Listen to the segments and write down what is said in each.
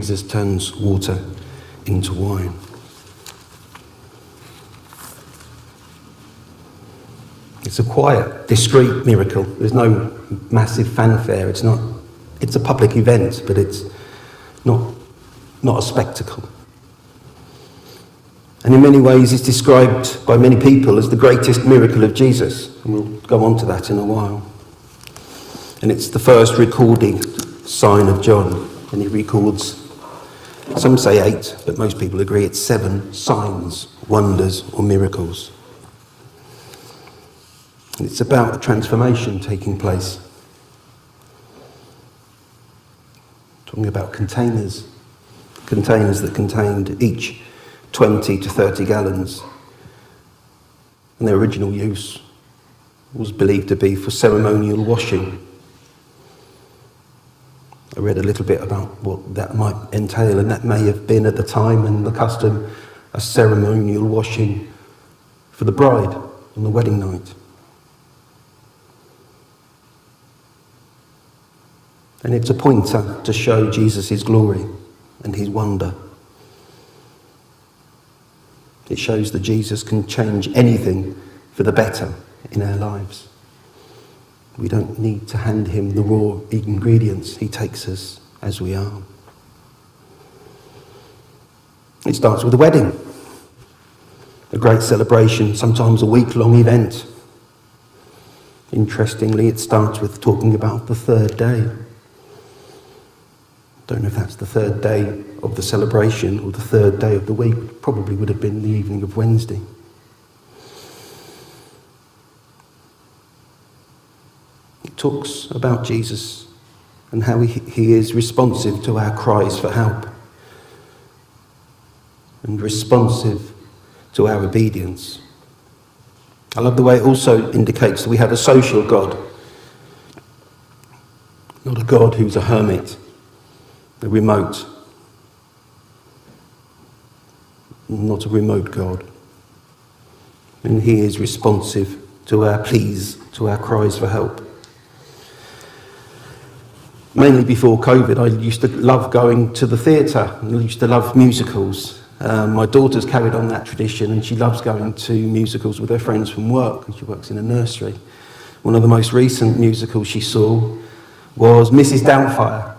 Jesus turns water into wine. It's a quiet, discreet miracle. There's no massive fanfare. It's a public event, but it's not a spectacle. And in many ways it's described by many people as the greatest miracle of Jesus. And we'll go on to that in a while. And it's the first recorded sign of John. And he records, some say 8, but most people agree it's 7 signs, wonders or miracles. And it's about a transformation taking place. Talking about containers that contained each 20 to 30 gallons. And their original use was believed to be for ceremonial washing. I read a little bit about what that might entail, and that may have been at the time and the custom a ceremonial washing for the bride on the wedding night. And it's a pointer to show Jesus' glory and his wonder. It shows that Jesus can change anything for the better in our lives. We don't need to hand him the raw ingredients. He takes us as we are. It starts with a wedding, a great celebration, sometimes a week-long event. Interestingly, it starts with talking about the third day. Don't know if that's the third day of the celebration or the third day of the week. Probably would have been the evening of Wednesday. It talks about Jesus and how he is responsive to our cries for help and responsive to our obedience. I love the way it also indicates that we have a social God, not a God who's a hermit, a remote, not a remote God. And he is responsive to our pleas, to our cries for help. Mainly before COVID, I used to love going to the theatre. I used to love musicals. My daughter's carried on that tradition, and she loves going to musicals with her friends from work, and she works in a nursery. One of the most recent musicals she saw was Mrs. Doubtfire.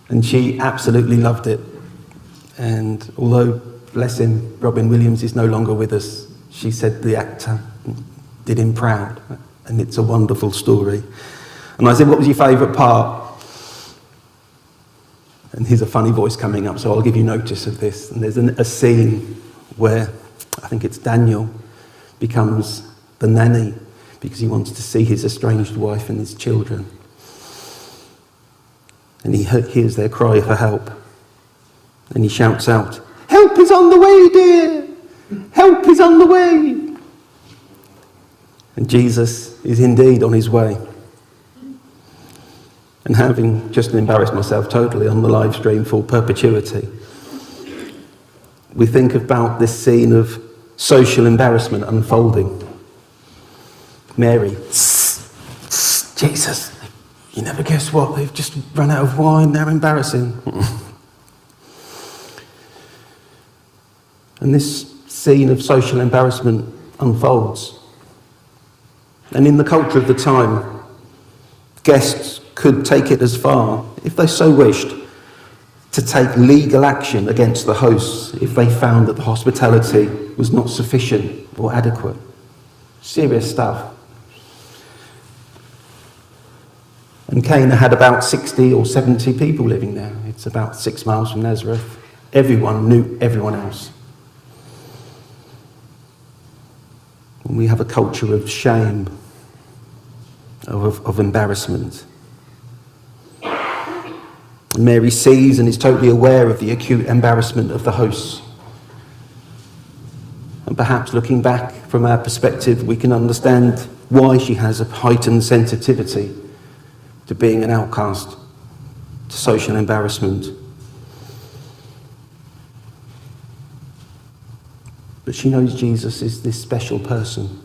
And she absolutely loved it. And although, bless him, Robin Williams is no longer with us, she said the actor did him proud. And it's a wonderful story. And I said, what was your favourite part? And here's a funny voice coming up, so I'll give you notice of this. And there's a scene where, I think it's Daniel, becomes the nanny because he wants to see his estranged wife and his children. And he hears their cry for help. And he shouts out, "Help is on the way, dear! Help is on the way!" And Jesus is indeed on his way. And having just embarrassed myself totally on the live stream for perpetuity, we think about this scene of social embarrassment unfolding. Mary, Jesus, you never guess what, they've just run out of wine, they're embarrassing. And this scene of social embarrassment unfolds. And in the culture of the time, guests could take it as far, if they so wished, to take legal action against the hosts if they found that the hospitality was not sufficient or adequate. Serious stuff. And Cana had about 60 or 70 people living there. It's about 6 miles from Nazareth. Everyone knew everyone else. And we have a culture of shame, of embarrassment. And Mary sees and is totally aware of the acute embarrassment of the hosts. And perhaps looking back from our perspective, we can understand why she has a heightened sensitivity to being an outcast, to social embarrassment. But she knows Jesus is this special person.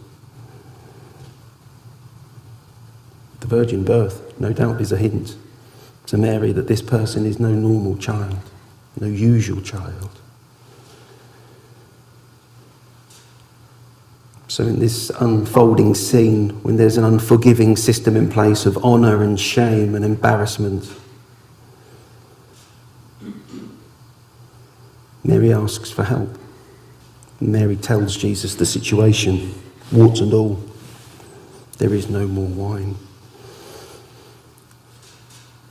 The virgin birth, no doubt, is a hint to Mary that this person is no normal child. no usual child. So in this unfolding scene, when there's an unforgiving system in place of honour and shame and embarrassment, Mary asks for help. Mary tells Jesus the situation, warts and all. There is no more wine.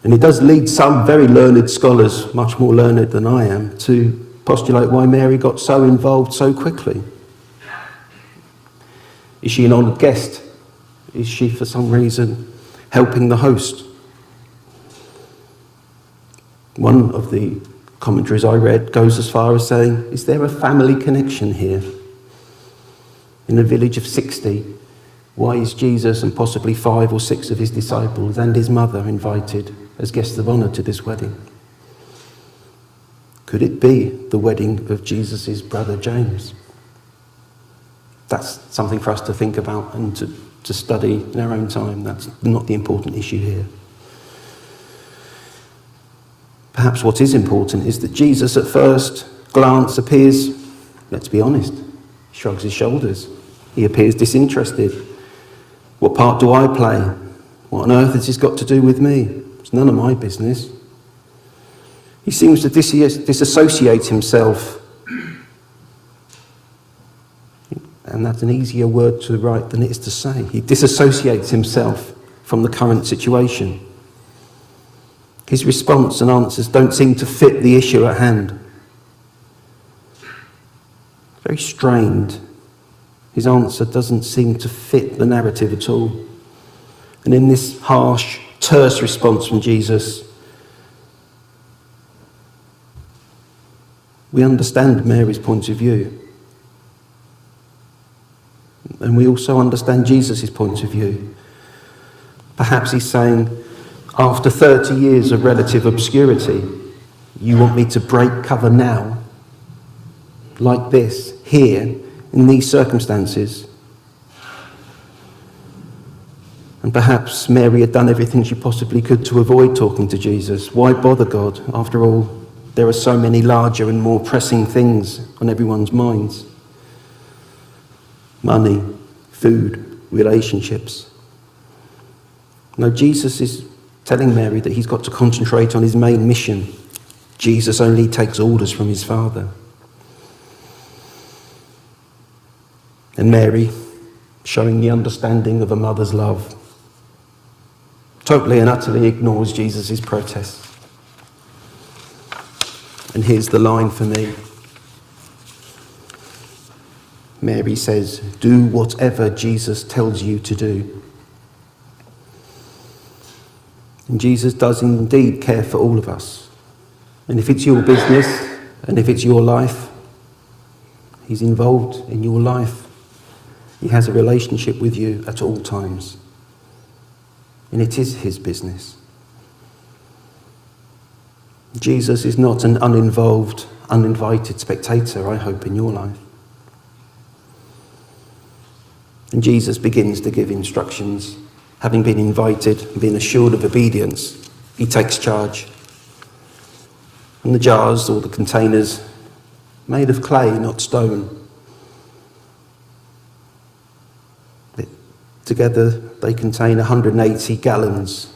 And it does lead some very learned scholars, much more learned than I am, to postulate why Mary got so involved so quickly. Is she an honoured guest? Is she, for some reason, helping the host? One of the commentaries I read goes as far as saying, is there a family connection here? In a village of 60, why is Jesus and possibly 5 or 6 of his disciples and his mother invited as guests of honour to this wedding? Could it be the wedding of Jesus' brother James? That's something for us to think about and to study in our own time. That's not the important issue here. Perhaps what is important is that Jesus at first glance appears, let's be honest, shrugs his shoulders. He appears disinterested. What part do I play? What on earth has this got to do with me? It's none of my business. He seems to disassociate himself. And that's an easier word to write than it is to say. He disassociates himself from the current situation. His response and answers don't seem to fit the issue at hand. Very strained. His answer doesn't seem to fit the narrative at all. And in this harsh, terse response from Jesus, we understand Mary's point of view. And we also understand Jesus' point of view. Perhaps he's saying, after 30 years of relative obscurity, you want me to break cover now, like this, here, in these circumstances? And perhaps Mary had done everything she possibly could to avoid talking to Jesus. Why bother God? After all, there are so many larger and more pressing things on everyone's minds. Money, food, relationships. No, Jesus is telling Mary that he's got to concentrate on his main mission. Jesus only takes orders from his Father. And Mary, showing the understanding of a mother's love, totally and utterly ignores Jesus' protests. And here's the line for me. Mary says, do whatever Jesus tells you to do. And Jesus does indeed care for all of us. And if it's your business, and if it's your life, he's involved in your life. He has a relationship with you at all times. And it is his business. Jesus is not an uninvolved, uninvited spectator, I hope, in your life. And Jesus begins to give instructions. Having been invited, being assured of obedience, he takes charge. And the jars or the containers, made of clay, not stone. Together they contain 180 gallons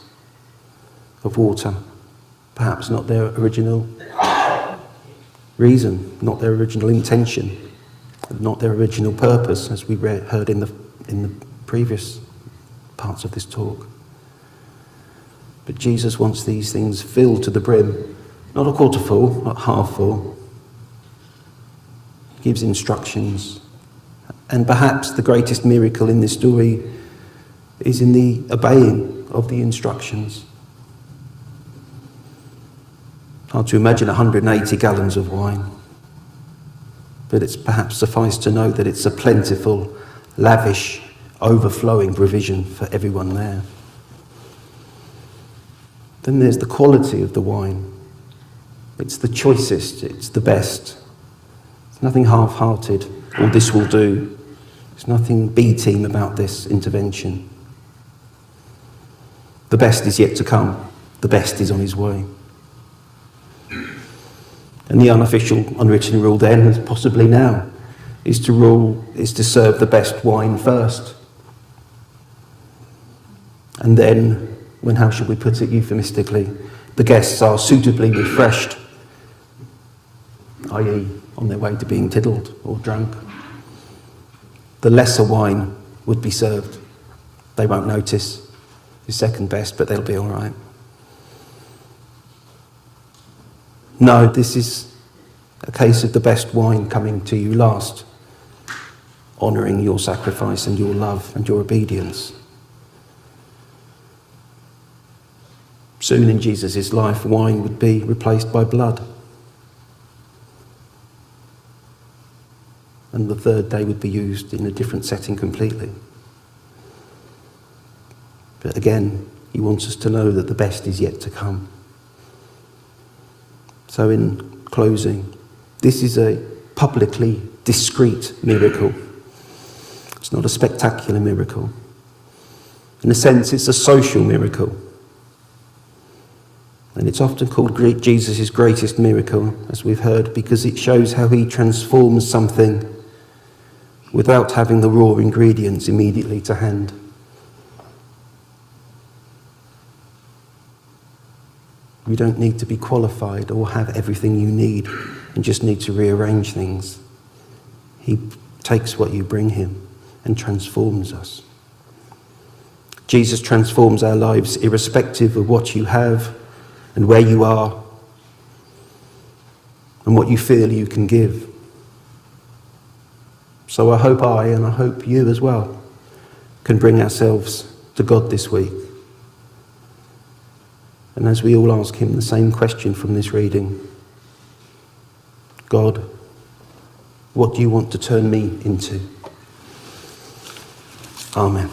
of water. Perhaps not their original reason, not their original intention, not their original purpose, as we heard in the previous parts of this talk. But Jesus wants these things filled to the brim, not a quarter full, not half full. He gives instructions. And perhaps the greatest miracle in this story is in the obeying of the instructions. Hard to imagine 180 gallons of wine. But it's perhaps suffice to know that it's a plentiful, lavish, overflowing provision for everyone there. Then there's the quality of the wine. It's the choicest, it's the best. There's nothing half-hearted, or this will do. There's nothing B-team about this intervention. The best is yet to come. The best is on his way. And the unofficial, unwritten rule then, and possibly now, is to serve the best wine first. And then, how should we put it euphemistically, the guests are suitably refreshed, i.e. on their way to being tiddled or drunk, the lesser wine would be served. They won't notice. It's second best, but they'll be all right. No, this is a case of the best wine coming to you last, honouring your sacrifice and your love and your obedience. Soon in Jesus' life, wine would be replaced by blood. And the third day would be used in a different setting completely. But again, he wants us to know that the best is yet to come. So in closing, this is a publicly discreet miracle. It's not a spectacular miracle. In a sense, it's a social miracle. And it's often called Jesus' greatest miracle, as we've heard, because it shows how he transforms something without having the raw ingredients immediately to hand. You don't need to be qualified or have everything you need and just need to rearrange things. He takes what you bring him and transforms us. Jesus transforms our lives irrespective of what you have and where you are and what you feel you can give. So I hope you as well, can bring ourselves to God this week. And as we all ask him the same question from this reading, God, what do you want to turn me into? Amen.